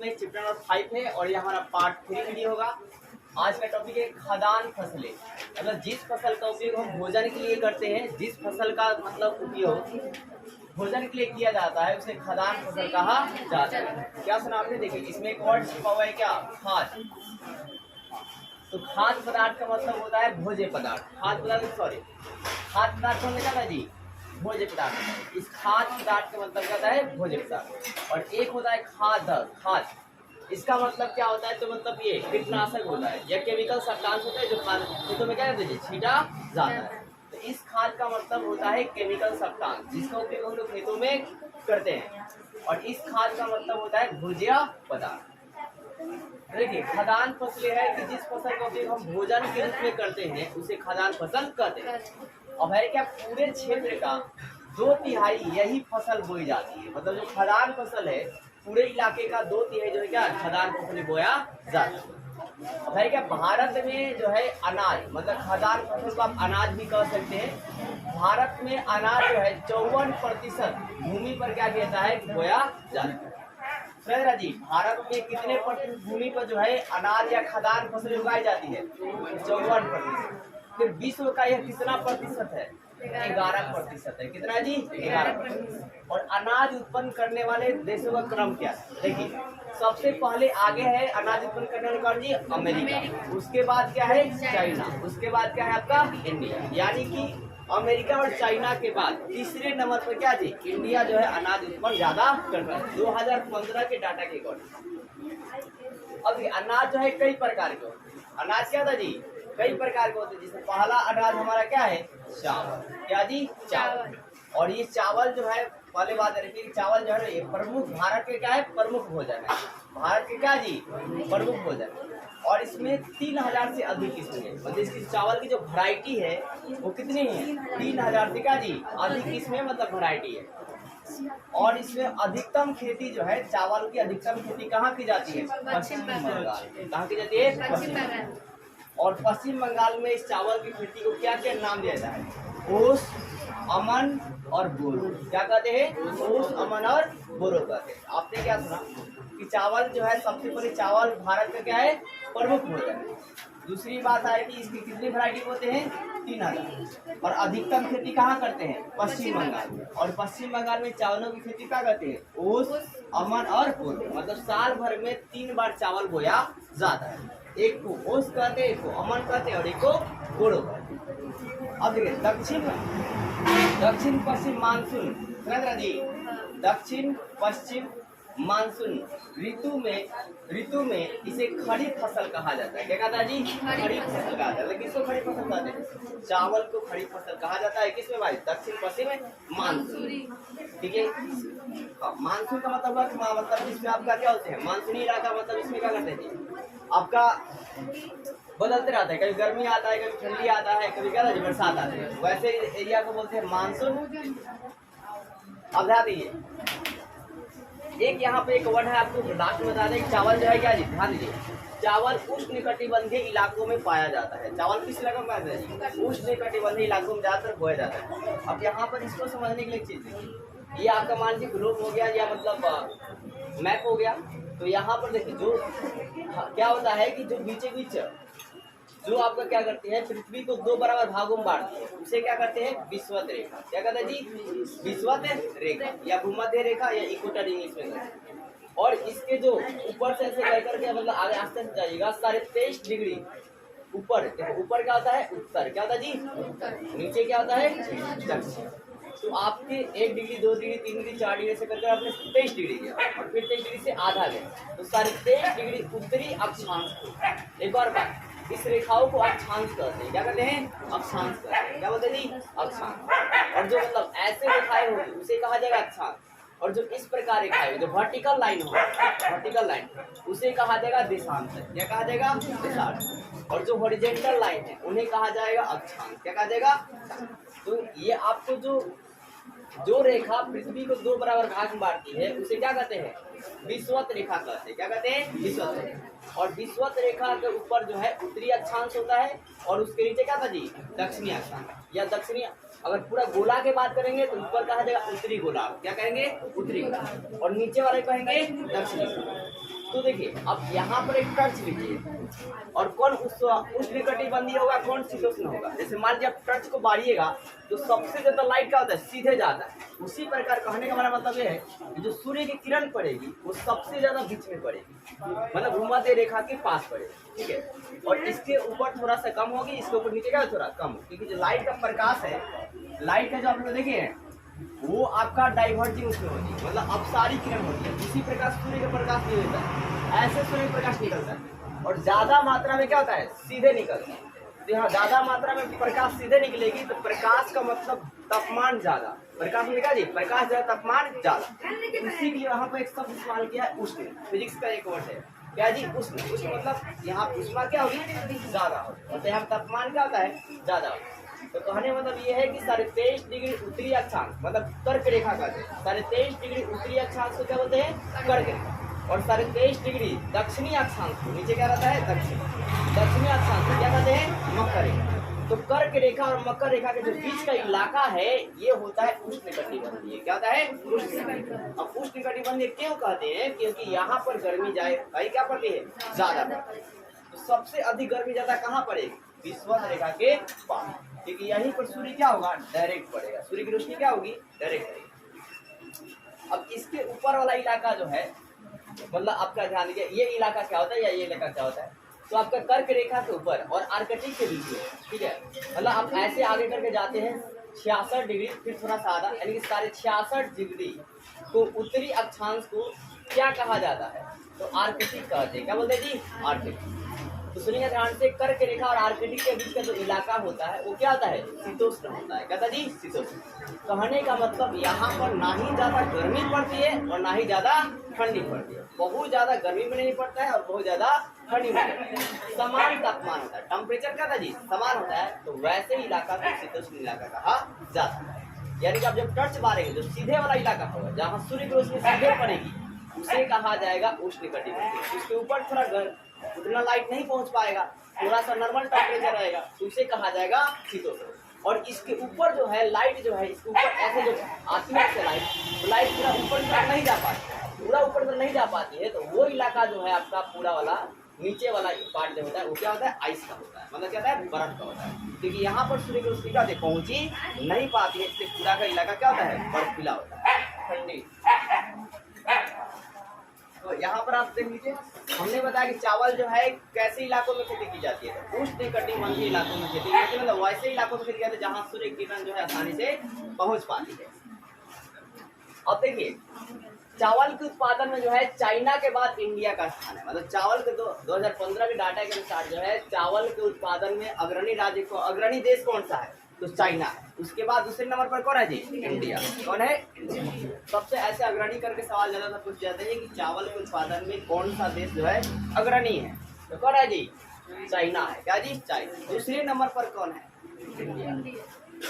में chapter number 5 है और ये हमारा पार्ट 3 वीडियो होगा। आज का टॉपिक है खदान फसलें। मतलब जिस फसल का उपयोग हम भोजन के लिए करते हैं, जिस फसल का मतलब उपयोग भोजन के लिए किया जाता है उसे खदान फसल कहा जाता है। क्या सुना आपने? देखिए इसमें एक वर्ड छिपा हुआ है, क्या? खाद। तो खाद्य पदार्थ का मतलब होता है भोज्य पदार्थ। खाद्य पदार्थ खाद्य पदार्थ होने का ना जी, भोज्य पदार्थ। इस खाद्य पदार्थ का मतलब क्या होता है? भोज्य पदार्थ। और एक होता है खाद। इसका मतलब क्या होता है? तो मतलब ये कीटनाशक होता है या केमिकल सब्सटेंस होता है जो खेतों में क्या करते हैं, छीटा जाता है। तो इस खाद का मतलब होता है केमिकल सब्सटेंस, जिसका उपयोग हम लोग खेतों में करते हैं। और इस खाद का मतलब होता है भोज्य पदार्थ। देखिए खदान फसलें है कि जिस फसल का उपयोग हम भोजन के रूप में करते हैं उसे खदान फसल कहते हैं। अब है क्या, पूरे क्षेत्र का 2/3 यही फसल बोई जाती है। मतलब जो खदान फसल है पूरे इलाके का 2/3 जो है क्या खदान फसल बोया जाता है। अब है क्या, भारत में जो है अनाज, मतलब खदान फसल को आप अनाज भी कह सकते हैं। भारत में अनाज जो है 54% भूमि पर क्या कहता है, बोया जाता है। जी भारत में कितने प्रतिशत भूमि पर जो है अनाज या खदान फसलें उगाई जाती है? 54%। फिर विश्व का यह कितना प्रतिशत है? 11% है। कितना जी? 11%। और अनाज उत्पन्न करने वाले देशों का क्रम क्या है? देखिए सबसे पहले आगे है अनाज उत्पन्न करने वाले कौन जी? अमेरिका। उसके बाद क्या है? चाइना। उसके बाद क्या है आपका? इंडिया। यानी कि अमेरिका और चाइना के बाद तीसरे नंबर पर क्या जी? इंडिया जो है अनाज उत्पन्न ज्यादा करता है 2015 के डाटा के अकॉर्डिंग। अब अनाज जो है कई प्रकार के होते हैं। अनाज क्या था जी? कई प्रकार के होते हैं। जिसमें पहला अनाज हमारा क्या है? चावल। क्या जी? चावल। और ये चावल जो है, पहले बात है कि चावल जो है ये प्रमुख, भारत के क्या है? प्रमुख भोजन है। भारत के क्या जी? प्रमुख भोजन। और इसमें 3000 से अधिक किस्में है। मतलब इसकी चावल की जो वैरायटी है वो कितनी है? 3000 से क्या जी? अधिक किस्में, मतलब वैरायटी है। और इसमें अधिकतम खेती जो है चावल की, अधिकतम खेती कहाँ की जाती है? पश्चिम बंगाल। कहाँ की जाती है? पश्चिम बंगाल। और पश्चिम बंगाल में इस चावल की खेती को क्या क्या नाम दिया जाता है? ओस, अमन और बोरो। क्या कहते हैं? ओस, अमन और बोरो कहते हैं। आपने क्या सुना कि चावल जो है सबसे पहले चावल भारत का क्या है? प्रमुख भोजन है। दूसरी बात है कि इसकी कितनी वैरायटी होते हैं? 3000। और अधिकतम खेती कहाँ करते हैं? पश्चिम बंगाल में। और पश्चिम बंगाल में चावलों की खेती क्या करते हैं? ओस, अमन और बोरो। मतलब साल भर में 3 बार चावल बोया जाता है। एक को ओस कहते हैं, एक को अमन कहते हैं और एक को बोरो कहते हैं। अब देखिए दक्षिण पश्चिम मानसून जी, दक्षिण पश्चिम मानसून ऋतु में इसे खरीफ फसल कहा जाता है। क्या कहता है जी? खरीफ फसल कहा जाता है। किसको खरीफ फसल कहते हैं? चावल को खरीफ फसल कहा जाता है। किसमें भाई? दक्षिण पश्चिम मानसून। ठीक है। मानसून का मतलब मतलब इसमें आपका क्या होते हैं? मानसूनी इलाका। मतलब इसमें क्या करते हैं? आपका बदलते रहता है, कभी गर्मी आता है, कभी ठंडी आता है, कभी क्या बरसात आता है। वैसे एरिया को बोलते हैं मानसून। अब ध्यान दीजिए, एक यहाँ पे एक वर्ड है, आपको लास्ट में बता दें। चावल जो है क्या जी? ध्यान दीजिए, चावल उष्णकटिबंधीय इलाकों में पाया जाता है। चावल किस इलाके में पाया जाता है? उष्णकटिबंधीय इलाकों में ज्यादातर बोया जाता है। अब यहाँ पर इसको समझने के लिए एक चीज, ये आपका मान लीजिए ग्लोब हो गया या मतलब मैप हो गया। तो यहाँ पर देखिए जो क्या होता है कि जो बीचे बीच जो आपका क्या करते हैं, पृथ्वी को 2 बराबर भागों में बांटते हैं, उसे क्या करते हैं? विषुवत रेखा। क्या कहते हैं जी? विषुवत रेखा या भूमध्य रेखा या इक्वेटर इंग्लिश में कहते हैं। और इसके जो ऊपर से ऐसे लेकर के मतलब आगे आस्ते से जाइएगा 23.5 डिग्री ऊपर। ऊपर क्या होता है? उत्तर। क्या होता है जी? उत्तर। नीचे क्या होता है? दक्षिण। तो आपके 1 डिग्री, 2 डिग्री, 3 डिग्री, 4 डिग्री से करके आपने 23 डिग्री गया और फिर 23 डिग्री से आधा गया, तो 23.5 डिग्री उत्तरी अक्षांश। एक और बात, इस रेखाओं को अक्षांश कहते हैं। क्या कहते हैं? अक्षांश कहते हैं। क्या बोलते हैं जी? अक्षांश। और जो मतलब ऐसे रेखाएं होगी उसे कहा जाएगा अक्षांश। और जो इस प्रकार रेखाएं, जो वर्टिकल लाइन हो, वर्टिकल लाइन, उसे कहा जाएगा देशांश। क्या कहा जाएगा? देशांश। और जो हॉरिजॉन्टल लाइन है उन्हें कहा जाएगा अक्षांश। क्या कहा जाएगा? तो ये आपको जो रेखा पृथ्वी को 2 बराबर भाग में बांटती है उसे क्या कहते हैं? विषुवत रेखा कहते हैं। क्या कहते हैं? विषुवत रेखा। और विषुवत रेखा के ऊपर जो है उत्तरी अक्षांश होता है और उसके नीचे क्या था जी? दक्षिणी अक्षांश या दक्षिणी। अगर पूरा गोला की बात करेंगे तो ऊपर कहा जाएगा उत्तरी गोला। क्या कहेंगे? उत्तरी गोला। और नीचे वाले कहेंगे दक्षिणी। तो देखिए अब यहाँ पर एक टर्च लीजिए और कौन उष्णकटिबंधीय होगा, कौन शीतोष्ण होगा। जैसे मान लीजिए आप टर्च को बारिएगा तो सबसे ज्यादा लाइट क्या होता है, सीधे जाता है। उसी प्रकार कहने का हमारा मतलब ये है कि जो सूर्य की किरण पड़ेगी वो सबसे ज्यादा बीच में पड़ेगी, मतलब भूमध्य रेखा के पास पड़ेगी, ठीक है। और इसके ऊपर थोड़ा सा कम होगी, इसके ऊपर नीचे क्या थोड़ा कम, क्योंकि जो लाइट का प्रकाश है, लाइट का जो आप लोग देखिए वो आपका डाइवर्जिंग उसमें होती है, मतलब अपसारी किरण होती है। इसी प्रकार सूर्य का प्रकाश नहीं होता है, ऐसे सूर्य प्रकाश निकलता है और ज्यादा मात्रा में क्या होता है, सीधे निकलता है। तो यहाँ ज्यादा मात्रा में प्रकाश सीधे निकलेगी तो प्रकाश का मतलब तापमान ज्यादा, प्रकाश में क्या जी, प्रकाश ज्यादा तापमान ज्यादा। उसी के यहाँ पर एक शब्द इस्तेमाल किया है उष्ण, फिजिक्स का एक वर्ड है क्या जी, उष्ण। उष्ण मतलब यहाँ ऊष्मा क्या होगी, ज्यादा होगी, तो यहाँ तापमान क्या होता है, ज्यादा होगा। तो कहने मतलब ये है कि 23.5 डिग्री उत्तरी अक्षांश मतलब कर्क रेखा का, 23.5 डिग्री उत्तरी अक्षांश को क्या बोलते हैं, कर्क रेखा। और 23.5 डिग्री दक्षिणी अक्षांश को, नीचे क्या रहता है, दक्षिणी अक्षांश को क्या कहते हैं, मकर रेखा। तो कर्क रेखा और मकर रेखा के जो बीच का इलाका है ये होता है उष्णकटिबंधीय। क्या होता है, उष्णकटिबंधीय। अब उष्णकटिबंधीय क्यों कहते हैं, क्योंकि यहाँ पर गर्मी क्या पड़ती है, ज्यादा। तो सबसे अधिक गर्मी ज्यादा कहाँ पड़ेगी, विषुवत रेखा के पास, क्योंकि यहीं पर सूर्य क्या होगा, डायरेक्ट पड़ेगा, सूर्य की रोशनी क्या होगी, डायरेक्ट पड़ेगी। अब इसके ऊपर वाला इलाका जो है, मतलब आपका ध्यान दीजिए, ये इलाका क्या होता है या ये इलाका क्या होता है, तो आपका कर्क रेखा के ऊपर और आर्कटिक के बीच में, ठीक है। मतलब आप ऐसे आगे करके जाते हैं 66 डिग्री, फिर थोड़ा सा आधा, यानी कि 66.5 डिग्री को उत्तरी अक्षांश को क्या कहा जाता है, तो आर्कटिक कहते हैं। क्या बोलते हैं जी, आर्कटिक। तो सुनिए ध्यान से, कर्क रेखा और आर्कटिक के बीच का जो इलाका होता है वो क्या होता है, शीतोष्ण होता है। क्या था जी, शीतोष्ण। कहने का मतलब यहाँ पर ना ही ज्यादा गर्मी पड़ती है और ना ही ज्यादा ठंडी पड़ती है, बहुत ज्यादा गर्मी में नहीं पड़ता है और बहुत ज्यादा ठंडी में नहीं पड़ता है, समान तापमान होता है, टेम्परेचर क्या था जी, समान होता है। तो वैसे इलाका को शीतोष्ण इलाका कहा जाता है। यानी कि आप जब टर्च मारेंगे जो सीधे वाला इलाका होगा, जहाँ सूर्य की रोशनी सीधे पड़ेगी, उसे कहा जाएगा उष्णकटिबंधीय। उसके ऊपर थोड़ा उतना लाइट नहीं पहुंच पाएगा, थोड़ा सा नॉर्मल टेम्परेचर रहेगा, तो उसे कहा जाएगा शीतोष्ण। और इसके ऊपर जो है लाइट जो है, इसके ऊपर ऐसे जो आती है लाइट, तो लाइट पूरा ऊपर तक नहीं जा पाती, पूरा ऊपर तक नहीं जा पाती है। तो वो इलाका जो है आपका पूरा वाला नीचे वाला पार्ट जो होता है वो क्या होता है, आइस का होता है, मतलब क्या होता है, बर्फ का होता है। क्योंकि यहाँ पर सूर्य की रोशनी क्या होती है, पहुंची नहीं पाती है, इसलिए पूरा का इलाका क्या होता है, बर्फीला होता है, ठंडी। तो यहाँ पर आप देख लीजिए, हमने बताया कि चावल जो है कैसे इलाकों में खेती की जाती है, उष्णकटिबंधीय इलाकों में खेती की जाती है, मतलब वैसे इलाकों में खेती की जाती है जहाँ सूर्य किरण जो है आसानी से पहुंच पाती है। अब देखिए, चावल के उत्पादन में जो है चाइना के बाद इंडिया का स्थान है। मतलब चावल के 2015 के डाटा के अनुसार जो है चावल के उत्पादन में अग्रणी देश कौन सा है, तो चाइना है। उसके बाद दूसरे नंबर पर कौन है जी, इंडिया। कौन है, सबसे ऐसे अग्रणी करके सवाल ज्यादा पूछ जाते हैं कि चावल के उत्पादन में कौन सा देश जो है अग्रणी है, तो कौन है जी, चाइना है। क्या जी, चाइना। दूसरे नंबर पर कौन है, इंडिया।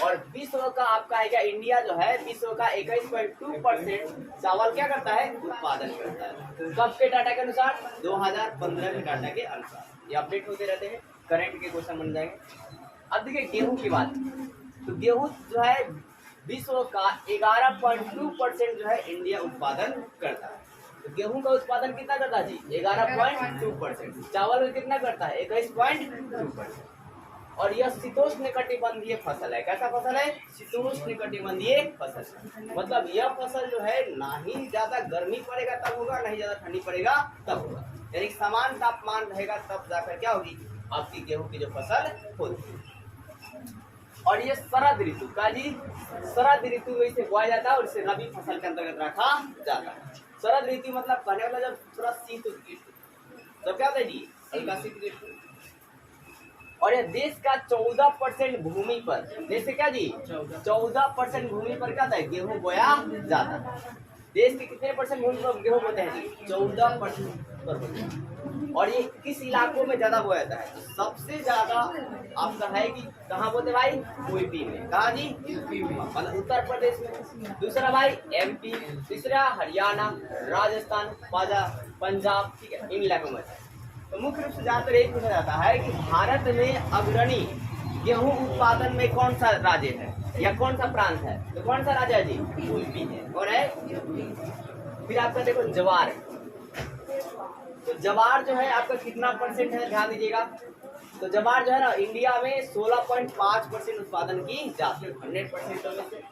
और विश्व का आपका है क्या, इंडिया जो है विश्व का 21.2% चावल क्या करता है, उत्पादन करता है। कब के डाटा के अनुसार, 2015 के डाटा के अनुसार। ये अपडेट होते रहते हैं, करंट के क्वेश्चन बन जाएंगे। अब देखिए गेहूं की बात, तो गेहूं जो है विश्व का 11.2% जो है इंडिया उत्पादन करता है। तो गेहूं का उत्पादन कितना करता है जी, 11.2%। चावल का कितना करता है, 21.2%। और यह शीतोष्णकटिबंधीय फसल है। कैसा फसल है, शीतोष्णकटिबंधीय फसल। मतलब यह फसल जो है ना ही ज्यादा गर्मी पड़ेगा तब होगा, ना ही ज्यादा ठंडी पड़ेगा तब होगा, यानी समान तापमान रहेगा तब जाकर क्या होगी, आपकी गेहूं की जो फसल होती है। और ये शरद ऋतु का जी, शरद ऋतु में इसे बोया जाता है और इसे रबी फसल के अंतर्गत रखा जाता है। शरद ऋतु मतलब कहने वाला जब थोड़ा शीत तो क्या होता है जी, हल्का शीत ऋतु। और ये देश का 14% भूमि पर, देश से क्या जी 14% भूमि पर क्या होता है, गेहूं बोया जाता है। देश के कितने परसेंट भूमि पर गेहूं बोते हैं जी, 14% पर बोते हैं। और ये किस इलाकों में ज्यादा बोया जाता है, तो सबसे ज्यादा आपका है कि कहाँ बोते भाई, यूपी में। कहाँ जी, यूपी में, मतलब उत्तर प्रदेश में। दूसरा भाई एमपी, तीसरा हरियाणा, राजस्थान, पंजाब, ठीक है, इन इलाकों में। तो मुख्य रूप से ज्यादातर यही पूछा जाता है कि भारत में अग्रणी गेहूं उत्पादन में कौन सा राज्य है या कौन सा प्रांत है, तो कौन सा राज्य है जी, यूपी है। कौन है, फिर आपका देखो ज्वार, जवार जो है आपका कितना परसेंट है, ध्यान दीजिएगा। तो जवार जो है ना इंडिया में 16.5% उत्पादन की जाती है 100% में से।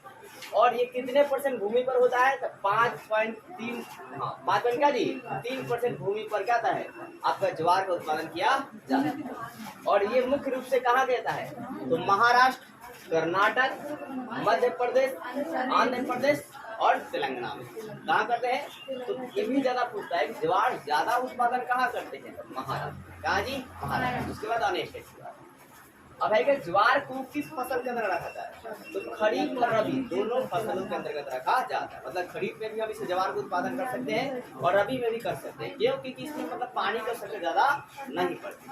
और ये कितने परसेंट भूमि पर होता है, तो 5.3, हाँ 5 क्या जी 3% भूमि पर क्या आता है आपका ज्वार का उत्पादन किया जाता है। और ये मुख्य रूप से कहाँ कहता है, तो महाराष्ट्र, कर्नाटक, मध्य प्रदेश, आंध्र प्रदेश और तेलंगाना में कहाँ करते हैं। तो ये भी ज्यादा पूछता है कि ज्वार ज्यादा उत्पादन कहाँ करते हैं, महाराष्ट्र, कहाँ जी महाराष्ट्र। उसके बाद अन्य स्टेट की बात। अब है कि ज्वार को किस फसल के अंदर रखा जाता है, तो खरीफ और रबी दोनों फसलों के अंतर्गत रखा जाता है। मतलब खरीफ में भी हम इसे ज्वार का उत्पादन कर सकते हैं और रबी में भी कर सकते हैं, क्योंकि इसमें मतलब पानी का सबसे ज्यादा नहीं पड़ती।